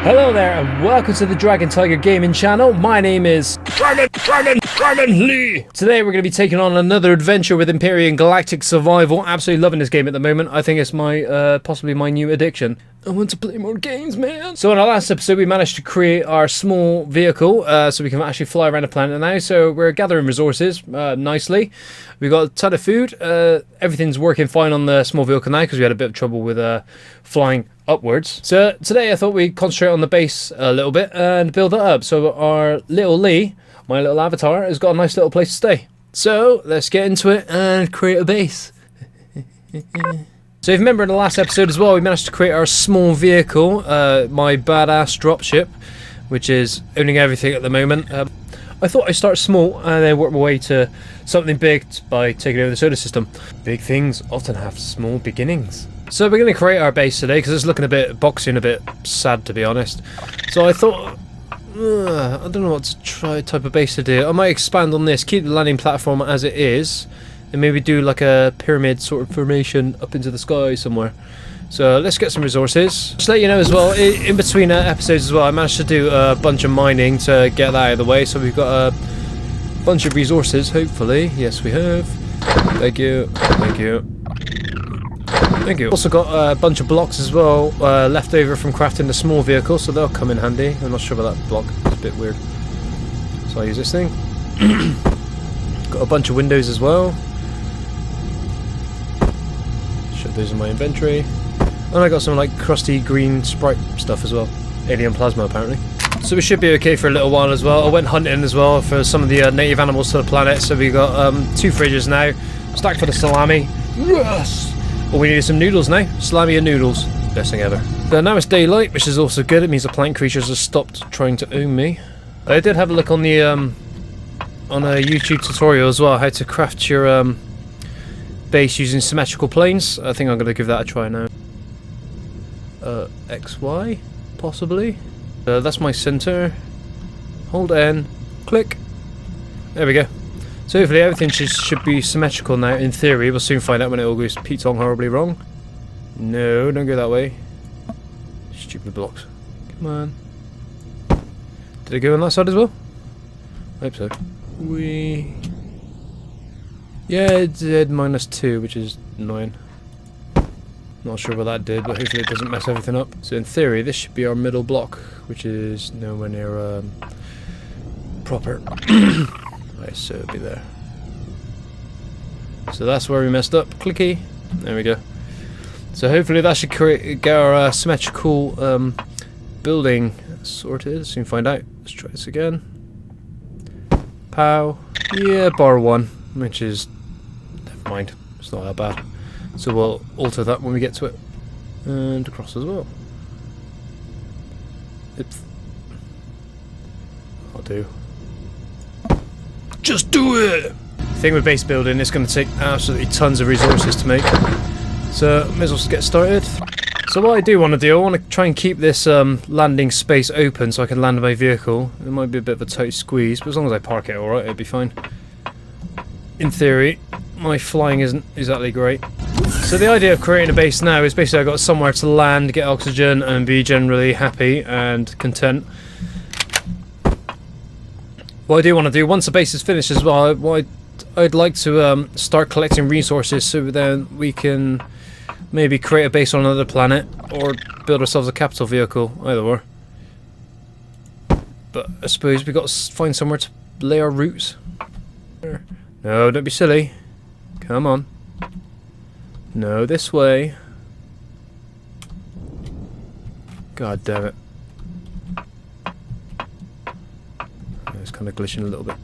Hello there and welcome to the Dragon Tiger Gaming channel. My name is Dragon Lee. Today we're going to be taking on another adventure with Empyrion Galactic Survival. Absolutely loving this game at the moment. I think it's my possibly my new addiction. I want to play more games, man. So in our last episode we managed to create our small vehicle so we can actually fly around the planet now. So we're gathering resources nicely. We got a ton of food. Everything's working fine on the small vehicle now because we had a bit of trouble with flying upwards. So today I thought we'd concentrate on the base a little bit and build it up. So our little Lee, my little avatar, has got a nice little place to stay. So let's get into it and create a base. So if you remember in the last episode as well, we managed to create our small vehicle, my badass dropship, which is owning everything at the moment. I thought I'd start small and then work my way to something big by taking over the solar system. Big things often have small beginnings. So we're going to create our base today because it's looking a bit boxy and a bit sad, to be honest. So I thought, I don't know what type of base to do. I might expand on this, keep the landing platform as it is, and maybe do like a pyramid sort of formation up into the sky somewhere. So let's get some resources. Just to let you know as well, in between episodes as well, I managed to do a bunch of mining to get that out of the way. So we've got a bunch of resources, hopefully. Yes, we have. Thank you. Thank you. Thank you. Also got a bunch of blocks as well left over from crafting the small vehicle, so they'll come in handy. I'm not sure about that block. It's a bit weird. So I'll use this thing. Got a bunch of windows as well. Shove those in my inventory. And I got some like crusty green sprite stuff as well. Alien plasma apparently. So we should be okay for a little while as well. I went hunting as well for some of the native animals to the planet. So we got 2 fridges now. Stacked for the salami. Yes! Well, we needed some noodles now. Salami and noodles. Best thing ever. So now it's daylight, which is also good. It means the plant creatures have stopped trying to own me. I did have a look on the on a YouTube tutorial as well, how to craft your base using symmetrical planes. I think I'm going to give that a try now. XY, possibly. That's my center. Hold N. Click. There we go. So hopefully everything should be symmetrical now, in theory. We'll soon find out when it all goes Pete-tong horribly wrong. No, don't go that way. Stupid blocks. Come on. Did it go on that side as well? I hope so. Yeah, it did -2, which is annoying. Not sure what that did, but hopefully it doesn't mess everything up. So in theory, this should be our middle block, which is nowhere near proper. Right, so it'll be there. So that's where we messed up. Clicky. There we go. So hopefully that should get our symmetrical building sorted. Soon find out. Let's try this again. Pow. Yeah, bar 1, which is... never mind. It's not that bad. So we'll alter that when we get to it. And across as well. I'll do. Just do it! The thing with base building, it's going to take absolutely tons of resources to make. So, may as well just get started. So what I do want to do, I want to try and keep this landing space open so I can land my vehicle. It might be a bit of a tight squeeze, but as long as I park it alright, it'll be fine. In theory, my flying isn't exactly great. So the idea of creating a base now is basically I've got somewhere to land, get oxygen, and be generally happy and content. What I do want to do, once the base is finished as well, I'd like to start collecting resources so then we can maybe create a base on another planet or build ourselves a capital vehicle, either or. But I suppose we've got to find somewhere to lay our roots. No, don't be silly. Come on. No, this way. God damn it. It's kind of glitching a little bit.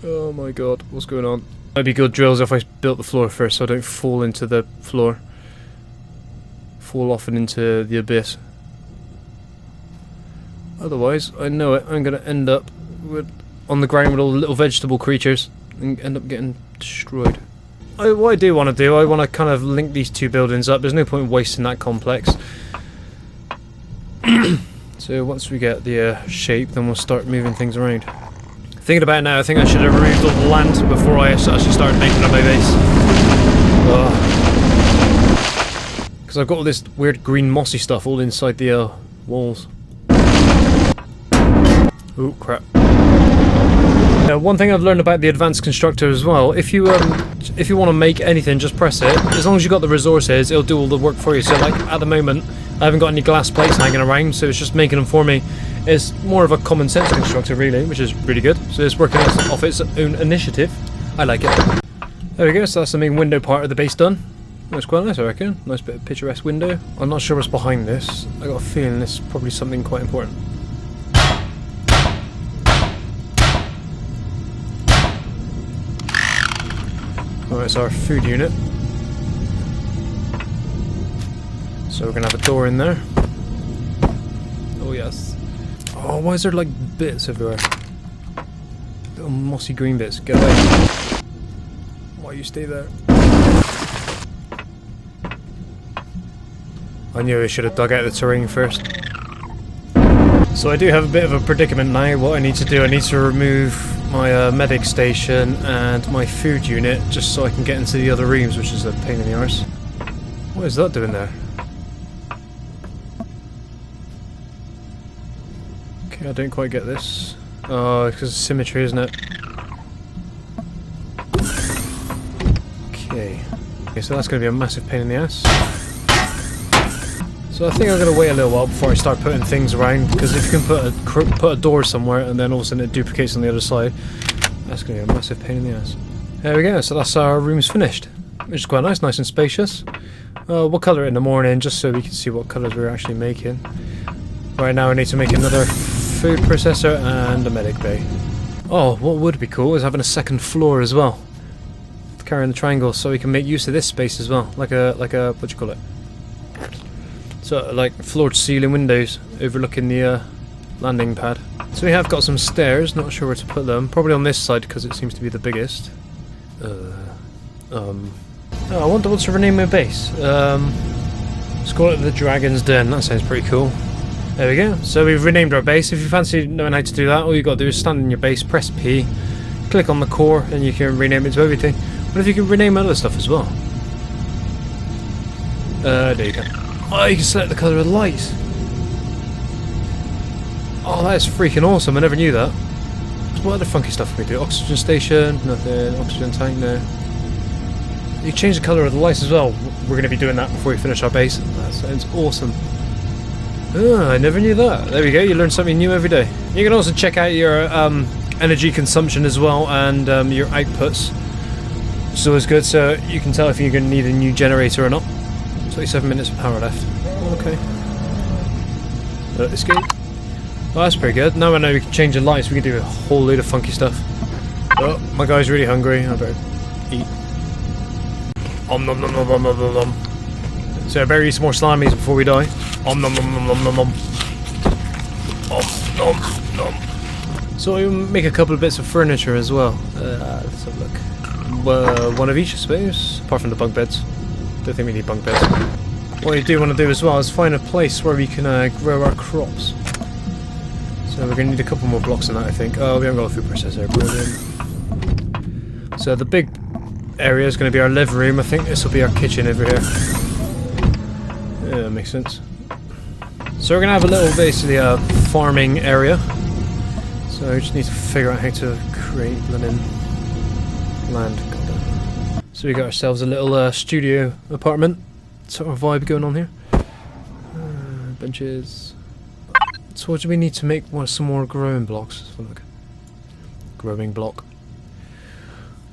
Oh my god, what's going on? Might be good drills if I built the floor first so I don't fall into the floor. Fall off and into the abyss. Otherwise, I know it, I'm going to end up on the ground with all the little vegetable creatures and end up getting destroyed. What I do want to do, I want to kind of link these 2 buildings up. There's no point in wasting that complex. So once we get the shape, then we'll start moving things around. Thinking about it now, I think I should have removed all the land before I actually started making up my base. Because I've got all this weird green mossy stuff all inside the walls. Oh crap. One thing I've learned about the advanced constructor as well, if you want to make anything, just press it. As long as you've got the resources, it'll do all the work for you. So like at the moment, I haven't got any glass plates hanging around, so it's just making them for me. It's more of a common sense constructor really, which is really good. So it's working off its own initiative. I like it. There we go, so that's the main window part of the base done. That's quite nice, I reckon. Nice bit of picturesque window. I'm not sure what's behind this. I got a feeling this is probably something quite important. Alright, it's our food unit. So we're gonna have a door in there. Oh yes. Oh, why is there like bits everywhere? Little mossy green bits. Get away. Why you stay there? I knew I should have dug out the terrain first. So I do have a bit of a predicament now. What I need to do, I need to remove my medic station and my food unit just so I can get into the other rooms, which is a pain in the arse. What is that doing there? Okay, I don't quite get this. Oh, it's because of symmetry, isn't it? Okay, so that's going to be a massive pain in the ass. So I think I'm going to wait a little while before I start putting things around, because if you can put a door somewhere and then all of a sudden it duplicates on the other side, that's going to be a massive pain in the ass. There we go, so that's our rooms finished, which is quite nice and spacious. We'll colour it in the morning just so we can see what colours we're actually making. Right now I need to make another food processor and a medic bay. Oh, what would be cool is having a second floor as well, carrying the triangle, so we can make use of this space as well, like a what do you call it? So like floor-to-ceiling windows overlooking the landing pad. So we have got some stairs, not sure where to put them. Probably on this side because it seems to be the biggest. Oh, I wonder what to rename my base. Let's call it the Dragon's Den. That sounds pretty cool. There we go. So we've renamed our base. If you fancy knowing how to do that, all you've got to do is stand in your base, press P, click on the core, and you can rename it to everything. What if you can rename other stuff as well? There you go. Oh, you can select the colour of the lights. Oh, that is freaking awesome. I never knew that. What other funky stuff can we do? Oxygen station, nothing. Oxygen tank, no. You can change the colour of the lights as well. We're going to be doing that before we finish our base. That sounds awesome. Oh, I never knew that. There we go, you learn something new every day. You can also check out your energy consumption as well, and your outputs. Which is always good, so you can tell if you're going to need a new generator or not. 27 minutes of power left. Okay. Escape. Oh, that's pretty good. Now I know we can change the lights, we can do a whole load of funky stuff. Oh, my guy's really hungry. I better eat. Nom nom nom nom nom nom nom. So I better eat some more slimies before we die. Nom nom nom nom nom nom nom. Nom nom. So we make a couple of bits of furniture as well. Let's have a look. One of each, I suppose, apart from the bunk beds. Don't think we need bunk beds. What you do want to do as well is find a place where we can grow our crops. So we're going to need a couple more blocks than that, I think. Oh, we haven't got a food processor. Brilliant. So the big area is going to be our living room. I think this will be our kitchen over here. Yeah, that makes sense. So we're going to have a little, basically, farming area. So we just need to figure out how to create blooming land. So we got ourselves a little studio apartment sort of vibe going on here. Benches. So what do we need to make some more growing blocks? Let's have a look. Growing block.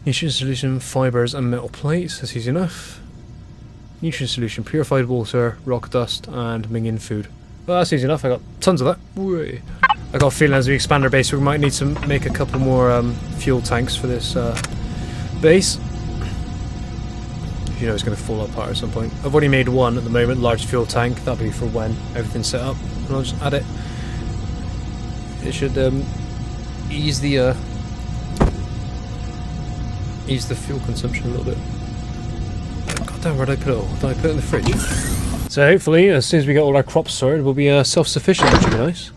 Nutrient solution, fibres and metal plates. That's easy enough. Nutrient solution, purified water, rock dust and minging food. Well, that's easy enough. I got tons of that. Whee. I got a feeling as we expand our base we might need to make a couple more fuel tanks for this base. You know it's going to fall apart at some point. I've already made one at the moment, large fuel tank. That'll be for when everything's set up. And I'll just add it. It should ease the fuel consumption a little bit. God damn, where did I put it all? Did I put it in the fridge? So hopefully, as soon as we get all our crops sorted, we'll be self-sufficient, which would be nice.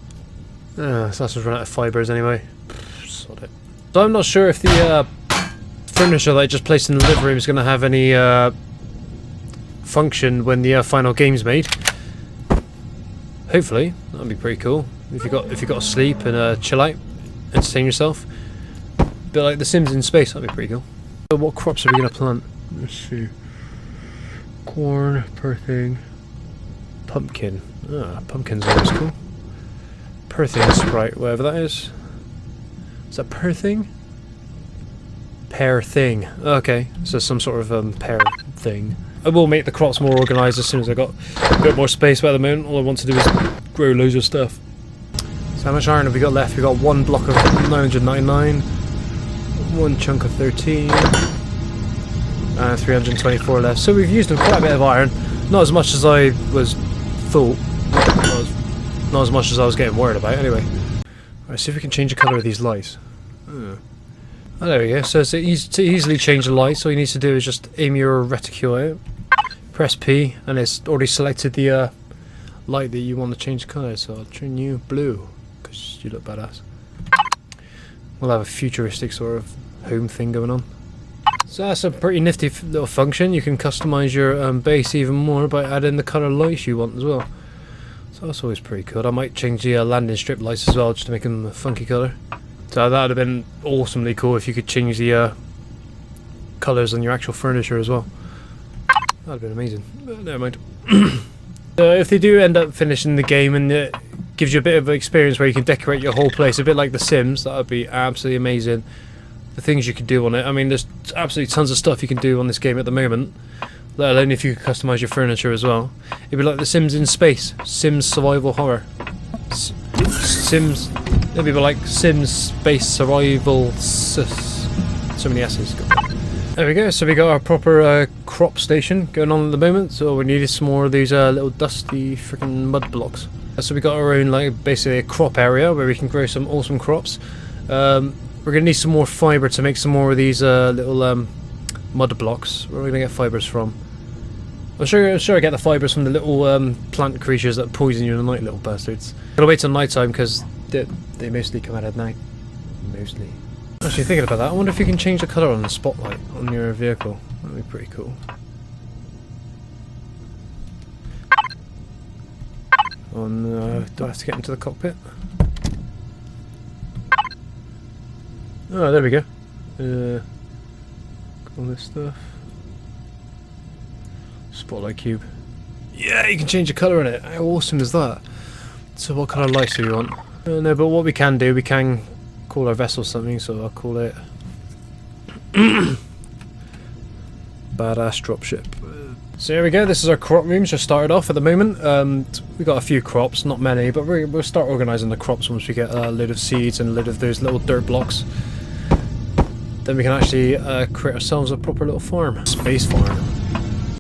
So that's just run out of fibres anyway. Sod it. So I'm not sure if the furniture that I just placed in the living room is going to have any function when the final game's made. Hopefully, that'd be pretty cool. If you got to sleep and chill out, entertain yourself. Bit like The Sims in space, that'd be pretty cool. So what crops are we gonna plant? Let's see. Corn, perthing, pumpkin. Ah, pumpkin's always cool. Perthing sprite, whatever that is. Is that perthing? Pear thing. Okay, so some sort of pear thing. I will make the crops more organised as soon as I got a bit more space, but at the moment all I want to do is grow loads of stuff. So how much iron have we got left? We got one block of 999, one chunk of 13, and 324 left. So we've used quite a bit of iron. Not as much as I was thought. Not as much as I was getting worried about anyway. Alright, see if we can change the colour of these lights. Oh, there we go. So to easily change the lights, all you need to do is just aim your reticule out, press P, and it's already selected the light that you want to change the colour. So I'll turn you blue, because you look badass. We'll have a futuristic sort of home thing going on. So that's a pretty nifty little function. You can customise your base even more by adding the colour lights you want as well. So that's always pretty cool. I might change the landing strip lights as well, just to make them a funky colour. So that would have been awesomely cool if you could change the colours on your actual furniture as well. That would have been amazing. But never mind. If they do end up finishing the game and it gives you a bit of an experience where you can decorate your whole place, a bit like The Sims, that would be absolutely amazing. The things you could do on it. I mean, there's absolutely tons of stuff you can do on this game at the moment, let alone if you could customise your furniture as well. It'd be like The Sims in space. Sims survival horror. Sims... It'd be like Sims space survival... So many S's. There we go, so we got our proper crop station going on at the moment. So we needed some more of these little dusty freaking mud blocks. So we got our own, like, basically a crop area where we can grow some awesome crops. We're going to need some more fibre to make some more of these little mud blocks. Where are we going to get fibres from? I'm sure I get the fibres from the little plant creatures that poison you in the night, little bastards. Gotta wait till night time because they mostly come out at night. Mostly. Actually, thinking about that, I wonder if you can change the colour on the spotlight on your vehicle. That'd be pretty cool. Do I have to get into the cockpit? Oh, there we go. All this stuff. Spotlight cube. Yeah, you can change the colour in it. How awesome is that? So what colour lights do you want? No, but what we can do, we can call our vessel something, so I'll call it Badass Dropship. So here we go, this is our crop rooms just started off at the moment. We got a few crops, not many, but we'll start organising the crops once we get a load of seeds and a load of those little dirt blocks. Then we can actually create ourselves a proper little farm. Space farm.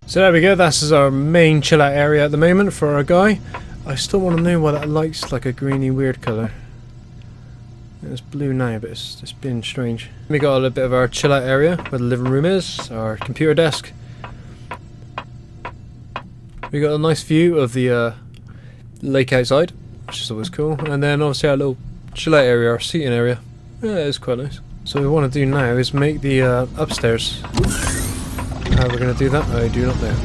So there we go, this is our main chill out area at the moment for our guy. I still want to know why that light's like a greeny weird colour. It's blue now, but it's been strange. We got a little bit of our chill out area where the living room is, our computer desk. We got a nice view of the lake outside, which is always cool. And then obviously our little chill out area, our seating area. Yeah, it's quite nice. So what we want to do now is make the upstairs. How we're going to do that, I do not know.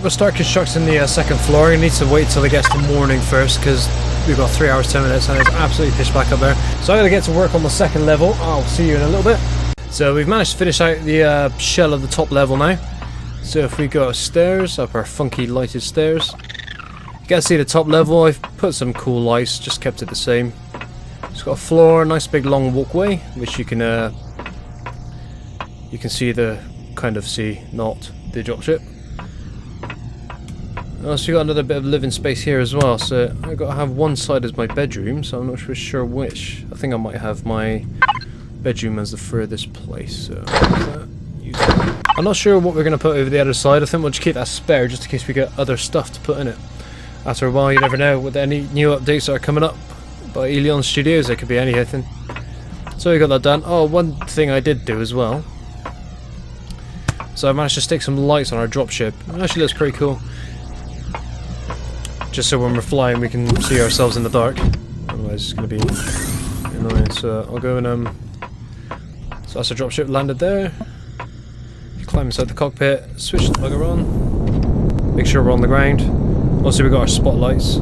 We'll start constructing the second floor. We need to wait till it gets to morning first because we've got 3 hours 10 minutes and it's absolutely pitch black up there. So I'm going to get to work on the second level. I'll see you in a little bit. So we've managed to finish out the shell of the top level now. So if we go upstairs, up our funky lighted stairs, you can see the top level. I've put some cool lights, just kept it the same. It's got a floor, a nice big long walkway, which you can see not the dropship. Also, we got another bit of living space here as well. So I got to have one side as my bedroom, so I'm not sure which. I think I might have my bedroom as the furthest place. So I'm not sure what we're going to put over the other side. I think we'll just keep that spare just in case we get other stuff to put in it. After a while, you never know with any new updates that are coming up by Elon Studios. It could be anything. So we got that done. Oh, one thing I did do as well. So I managed to stick some lights on our dropship. It actually looks pretty cool. Just so when we're flying we can see ourselves in the dark. Otherwise it's going to be annoying. So I'll go and so that's a dropship landed there. You climb inside the cockpit, switch the bugger on. Make sure we're on the ground. Also we got our spotlights.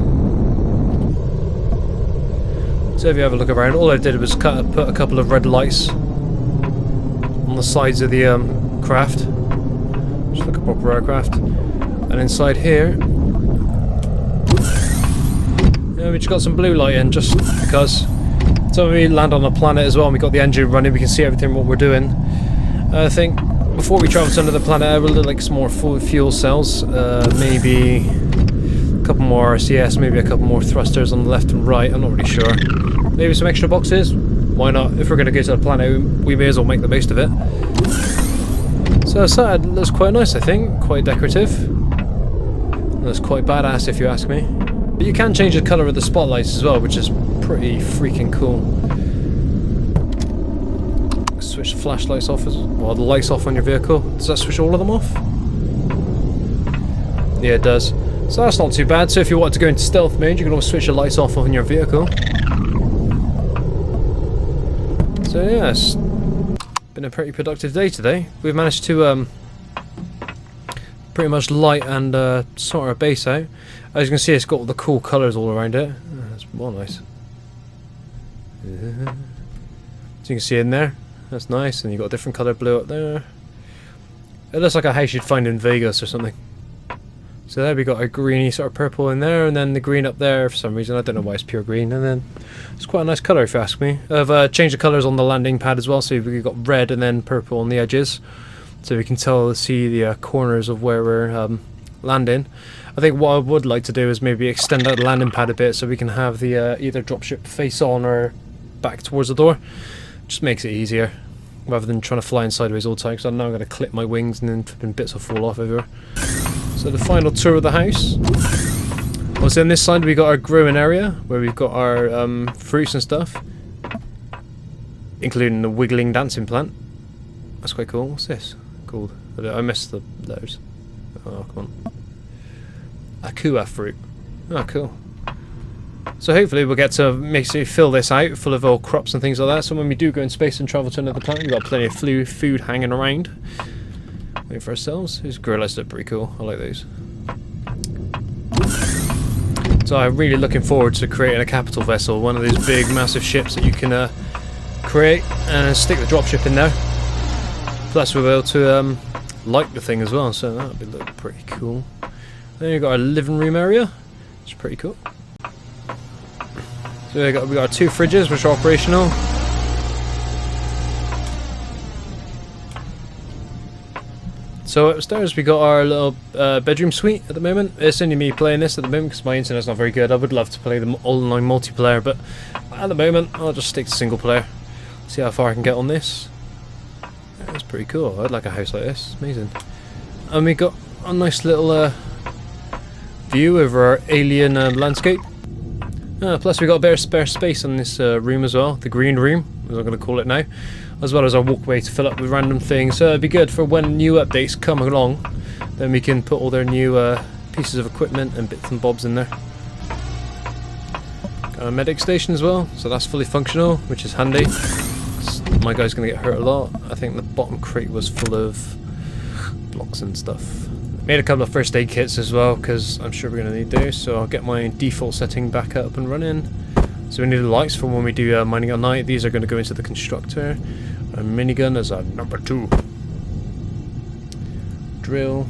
So if you have a look around, all I did was put a couple of red lights on the sides of the craft, just like a proper aircraft. And inside here, we just got some blue light in, just because. So when we land on a planet as well, and we got the engine running, we can see everything what we're doing. I think before we travel to another planet, I would like some more fuel cells, maybe a couple more RCS, maybe a couple more thrusters on the left and right. I'm not really sure. Maybe some extra boxes. Why not? If we're going to go to the planet, we may as well make the most of it. So that looks quite nice, I think. Quite decorative. Looks quite badass, if you ask me. But you can change the colour of the spotlights as well, which is pretty freaking cool. Switch the flashlights off as well, the lights off on your vehicle. Does that switch all of them off? Yeah, it does. So that's not too bad. So if you want to go into stealth mode, you can always switch the lights off on your vehicle. So yeah, it's been a pretty productive day today. We've managed to pretty much light and sort our base out. As you can see, it's got all the cool colours all around it. Oh, that's well nice. So you can see in there, that's nice, and you've got a different colour blue up there. It looks like a house you'd find in Vegas or something. So there we got a greeny sort of purple in there, and then the green up there for some reason. I don't know why it's pure green, and then it's quite a nice colour if you ask me. I've changed the colours on the landing pad as well, so we've got red and then purple on the edges, so we can see the corners of where we're landing. I think what I would like to do is maybe extend out the landing pad a bit so we can have the either dropship face on or back towards the door. Just makes it easier rather than trying to fly in sideways all the time, because I know I'm going to clip my wings and then flipping bits will fall off everywhere. So the final tour of the house. Also on this side we got our growing area where we've got our fruits and stuff, including the wiggling dancing plant. That's quite cool. What's this called? I missed the letters. Oh, come on. Akua fruit. Oh, cool. So hopefully we'll get to fill this out full of all crops and things like that, so when we do go in space and travel to another planet, we've got plenty of food hanging around. Waiting for ourselves. These gorillas look pretty cool. I like those. So I'm really looking forward to creating a capital vessel, one of these big massive ships that you can create and stick the dropship in there. Plus we'll be able to light the thing as well, so that would look pretty cool. Then we've got our living room area, which is pretty cool. So we got our two fridges which are operational. So upstairs we got our little bedroom suite at the moment. It's only me playing this at the moment because my internet's not very good. I would love to play the online multiplayer, but at the moment I'll just stick to single player. See how far I can get on this. That's pretty cool. I'd like a house like this. Amazing. And we got a nice little view over our alien landscape. Plus we got a bit of spare space on this room as well, the green room, as I'm going to call it now, as well as our walkway to fill up with random things. So it'd be good for when new updates come along, then we can put all their new pieces of equipment and bits and bobs in there. Got a medic station as well, so that's fully functional, which is handy. My guy's going to get hurt a lot. I think the bottom crate was full of blocks and stuff. Made a couple of first aid kits as well, because I'm sure we're going to need those, so I'll get my default setting back up and running. So we need the lights for when we do mining at night. These are going to go into the constructor. A minigun as a number 2. Drill.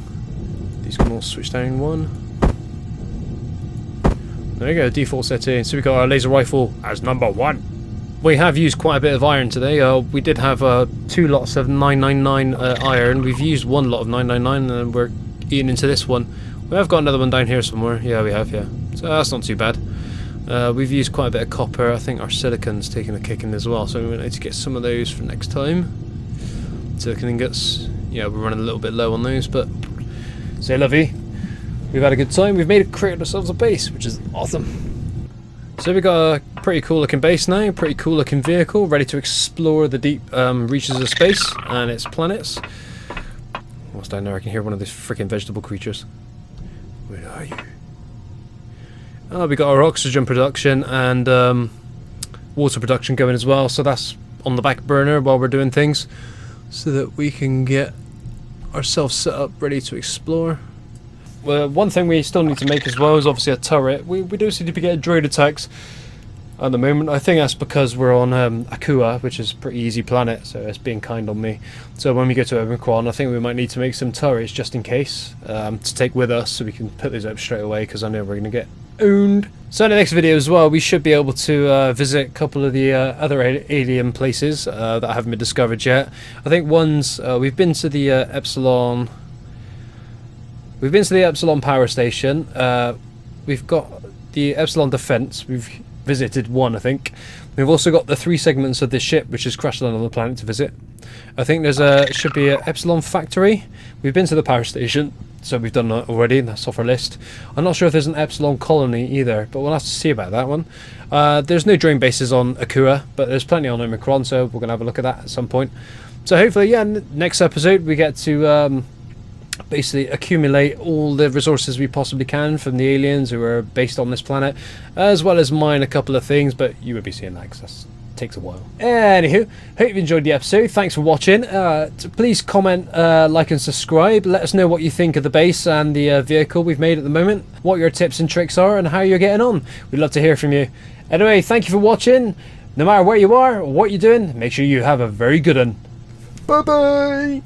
These can all switch down one. There we go, default setting. So we got our laser rifle as number 1. We have used quite a bit of iron today. We did have 2 lots of 999 iron. We've used 1 lot of 999 and we're eating into this one. We have got another one down here somewhere. Yeah, we have, yeah. So that's not too bad. We've used quite a bit of copper. I think our silicon's taking a kick in as well, so we need to get some of those for next time. Silicon ingots. Yeah, we're running a little bit low on those, but say lovey. We've had a good time. We've created ourselves a base, which is awesome. So we've got a pretty cool looking base now, pretty cool looking vehicle, ready to explore the deep reaches of space and its planets. What's down there? I can hear one of these freaking vegetable creatures. Where are you? Oh, we got our oxygen production and water production going as well, so that's on the back burner while we're doing things, so that we can get ourselves set up ready to explore. Well, one thing we still need to make as well is obviously a turret. We do seem to be getting droid attacks. at the moment. I think that's because we're on Akua, which is a pretty easy planet, so it's being kind on me. So when we go to Empyrion, I think we might need to make some turrets just in case, to take with us, so we can put these up straight away, because I know we're going to get owned. So in the next video as well, we should be able to visit a couple of the other alien places that haven't been discovered yet. I think one's, we've been to the Epsilon... We've been to the Epsilon power station. We've got the Epsilon defense. We've visited one, I think. We've also got the 3 segments of this ship, which has crashed on the planet, to visit. I think there's should be an Epsilon factory. We've been to the power station, so we've done that already, and that's off our list. I'm not sure if there's an Epsilon colony either, but we'll have to see about that one. There's no drone bases on Akua, but there's plenty on Omicron, so we're going to have a look at that at some point. So hopefully, yeah, next episode we get to... basically accumulate all the resources we possibly can from the aliens who are based on this planet, as well as mine a couple of things, but you would be seeing that because that takes a while. Anywho, hope you enjoyed the episode. Thanks for watching. Please comment, like and subscribe. Let us know what you think of the base and the vehicle we've made at the moment, what your tips and tricks are, and how you're getting on. We'd love to hear from you. Anyway, thank you for watching. No matter where you are or what you're doing, make sure you have a very good one. Bye bye.